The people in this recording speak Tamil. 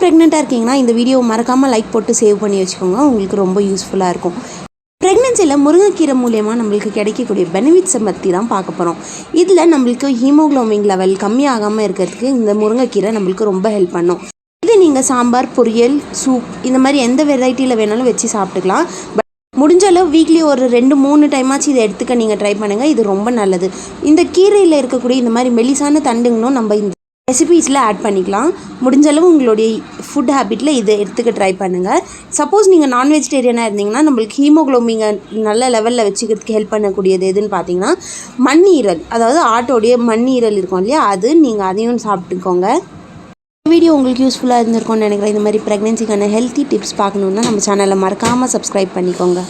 ப்ரெக்னெண்ட்டாக இருக்கீங்கன்னா இந்த வீடியோ மறக்காமல் லைக் போட்டு சேவ் பண்ணி வச்சுக்கோங்க. உங்களுக்கு ரொம்ப யூஸ்ஃபுல்லாக இருக்கும். ப்ரெக்னென்சியில் முருங்கைக்கீரை மூலயமா நம்மளுக்கு கிடைக்கக்கூடிய பெனிஃபிட்ஸை பற்றி தான் பார்க்க போகிறோம். இதில் நம்மளுக்கு ஹீமோக்ளோபின் லெவல் கம்மியாகாமல் இருக்கிறதுக்கு இந்த முருங்கைக்கீரை நம்மளுக்கு ரொம்ப ஹெல்ப் பண்ணும். இது நீங்கள் சாம்பார், பொரியல், சூப் இந்த மாதிரி எந்த வெரைட்டியில் வேணாலும் வச்சு சாப்பிட்டுக்கலாம். முடிஞ்ச அளவு வீக்லி ஒரு 2-3 டைமாச்சும் இதை எடுத்துக்க நீங்கள் ட்ரை பண்ணுங்கள். இது ரொம்ப நல்லது. இந்த கீரையில் இருக்கக்கூடிய இந்த மாதிரி மெலிசான தண்டுங்களும் நம்ம இந்த ரெசிபீஸில் ஆட் பண்ணிக்கலாம். முடிஞ்ச அளவு உங்களுடைய ஃபுட் ஹேபிட்டில் இதை எடுத்துக்க ட்ரை பண்ணுங்கள். சப்போஸ் நீங்கள் நான் வெஜிடேரியனாக இருந்தீங்கன்னா நம்மளுக்கு ஹீமோக்ளோபினை நல்ல லெவலில் வச்சுக்கிறதுக்கு ஹெல்ப் பண்ணக்கூடியது எதுன்னு பார்த்தீங்கன்னா மண்ணீரல், அதாவது ஆட்டோடைய மண்ணீரல் இருக்கும் இல்லையா, அது நீங்கள் அதையும் சாப்பிட்டுக்கோங்க. வீடியோ உங்களுக்கு யூஸ்ஃபுல்லாக இருந்திருக்கும்னு நினைக்கிறேன். இந்த மாதிரி ப்ரெக்னென்சிக்கான ஹெல்த்தி டிப்ஸ் பார்க்கணுன்னா நம்ம சேனலை மறக்காமல் சப்ஸ்கிரைப் பண்ணிக்கோங்க.